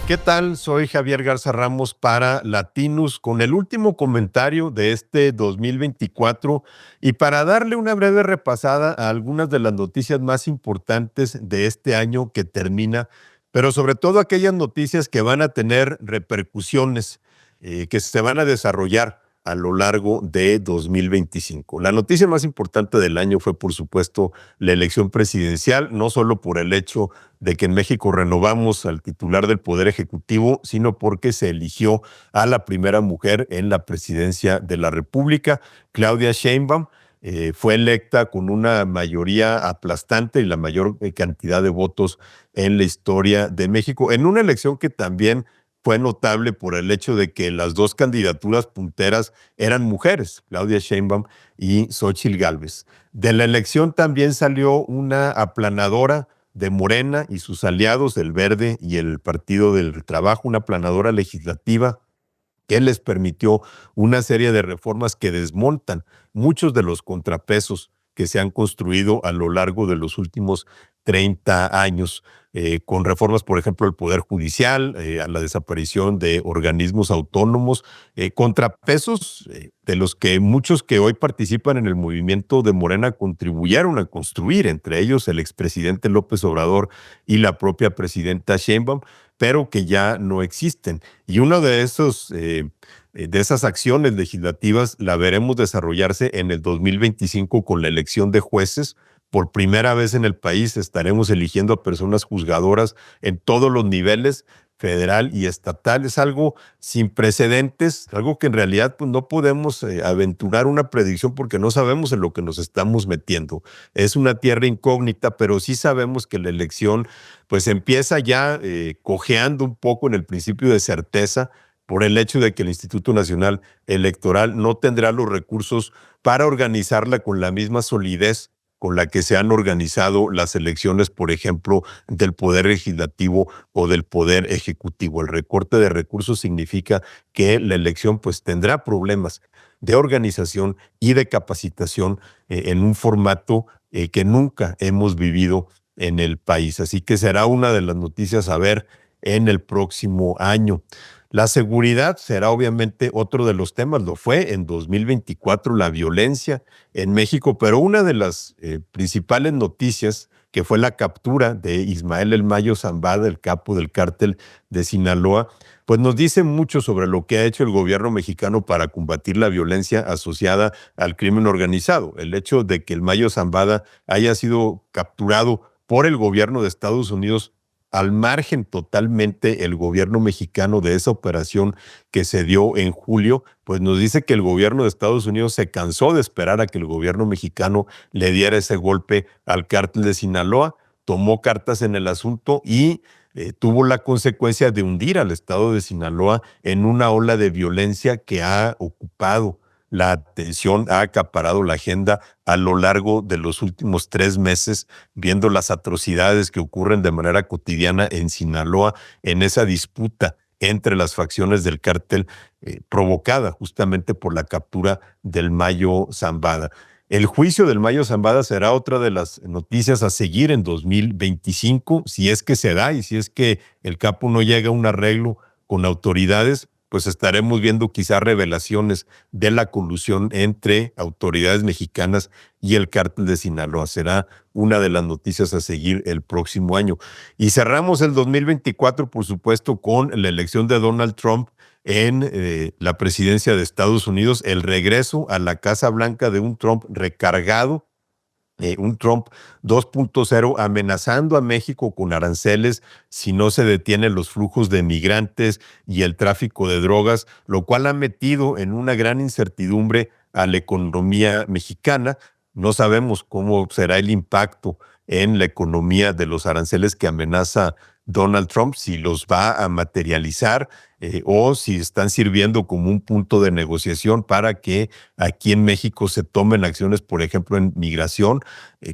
¿Qué tal? Soy Javier Garza Ramos para Latinus con el último comentario de este 2024 y para darle una breve repasada a algunas de las noticias más importantes de este año que termina, pero sobre todo aquellas noticias que van a tener repercusiones, que se van a desarrollar a lo largo de 2025. La noticia más importante del año fue, por supuesto, la elección presidencial, no solo por el hecho de que en México renovamos al titular del Poder Ejecutivo, sino porque se eligió a la primera mujer en la presidencia de la República, Claudia Sheinbaum. Fue electa con una mayoría aplastante y la mayor cantidad de votos en la historia de México, en una elección que también fue notable por el hecho de que las dos candidaturas punteras eran mujeres, Claudia Sheinbaum y Xóchitl Gálvez. De la elección también salió una aplanadora de Morena y sus aliados, el Verde y el Partido del Trabajo, una aplanadora legislativa que les permitió una serie de reformas que desmontan muchos de los contrapesos que se han construido a lo largo de los últimos 30 años, con reformas, por ejemplo, al Poder Judicial, a la desaparición de organismos autónomos, contrapesos de los que muchos que hoy participan en el movimiento de Morena contribuyeron a construir, entre ellos el expresidente López Obrador y la propia presidenta Sheinbaum, pero que ya no existen. Y uno de esas acciones legislativas la veremos desarrollarse en el 2025 con la elección de jueces. Por primera vez en el país estaremos eligiendo a personas juzgadoras en todos los niveles, federal y estatal. Es algo sin precedentes, algo que en realidad pues, no podemos aventurar una predicción porque no sabemos en lo que nos estamos metiendo. Es una tierra incógnita, pero sí sabemos que la elección pues empieza ya cojeando un poco en el principio de certeza por el hecho de que el Instituto Nacional Electoral no tendrá los recursos para organizarla con la misma solidez con la que se han organizado las elecciones, por ejemplo, del Poder Legislativo o del Poder Ejecutivo. El recorte de recursos significa que la elección pues tendrá problemas de organización y de capacitación en un formato que nunca hemos vivido en el país. Así que será una de las noticias a ver en el próximo año. La seguridad será obviamente otro de los temas, lo fue en 2024, la violencia en México, pero una de las principales noticias que fue la captura de Ismael El Mayo Zambada, el capo del cártel de Sinaloa, pues nos dice mucho sobre lo que ha hecho el gobierno mexicano para combatir la violencia asociada al crimen organizado. El hecho de que El Mayo Zambada haya sido capturado por el gobierno de Estados Unidos al margen totalmente el gobierno mexicano de esa operación que se dio en julio, pues nos dice que el gobierno de Estados Unidos se cansó de esperar a que el gobierno mexicano le diera ese golpe al cártel de Sinaloa, tomó cartas en el asunto y tuvo la consecuencia de hundir al estado de Sinaloa en una ola de violencia que ha ocupado la atención, ha acaparado la agenda a lo largo de los últimos 3 meses, viendo las atrocidades que ocurren de manera cotidiana en Sinaloa, en esa disputa entre las facciones del cártel provocada justamente por la captura del Mayo Zambada. El juicio del Mayo Zambada será otra de las noticias a seguir en 2025, si es que se da y si es que el capo no llega a un arreglo con autoridades, pues estaremos viendo quizás revelaciones de la colusión entre autoridades mexicanas y el cártel de Sinaloa. Será una de las noticias a seguir el próximo año. Y cerramos el 2024, por supuesto, con la elección de Donald Trump en la presidencia de Estados Unidos, el regreso a la Casa Blanca de un Trump recargado, un Trump 2.0 amenazando a México con aranceles si no se detienen los flujos de migrantes y el tráfico de drogas, lo cual ha metido en una gran incertidumbre a la economía mexicana. No sabemos cómo será el impacto en la economía de los aranceles que amenaza Donald Trump, si los va a materializar o si están sirviendo como un punto de negociación para que aquí en México se tomen acciones, por ejemplo, en migración.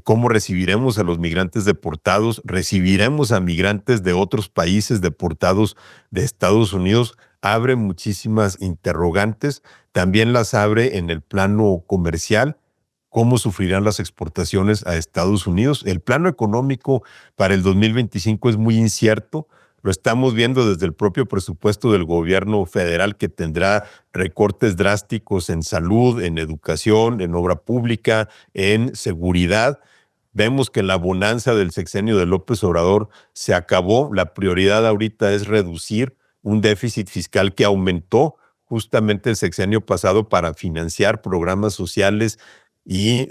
¿Cómo recibiremos a los migrantes deportados? ¿Recibiremos a migrantes de otros países deportados de Estados Unidos? Abre muchísimas interrogantes. También las abre en el plano comercial. ¿Cómo sufrirán las exportaciones a Estados Unidos? El plano económico para el 2025 es muy incierto. Lo estamos viendo desde el propio presupuesto del gobierno federal, que tendrá recortes drásticos en salud, en educación, en obra pública, en seguridad. Vemos que la bonanza del sexenio de López Obrador se acabó. La prioridad ahorita es reducir un déficit fiscal que aumentó justamente el sexenio pasado para financiar programas sociales y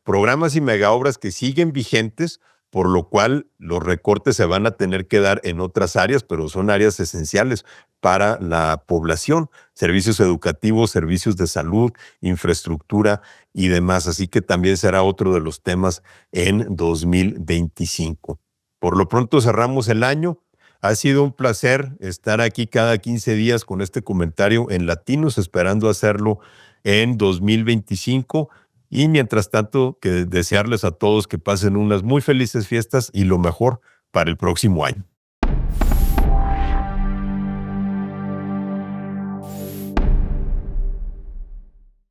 programas y megaobras que siguen vigentes, por lo cual los recortes se van a tener que dar en otras áreas, pero son áreas esenciales para la población: servicios educativos, servicios de salud, infraestructura y demás. Así que también será otro de los temas en 2025. Por lo pronto cerramos el año. Ha sido un placer estar aquí cada 15 días con este comentario en Latinos, esperando hacerlo en 2025. Y mientras tanto, que desearles a todos que pasen unas muy felices fiestas y lo mejor para el próximo año.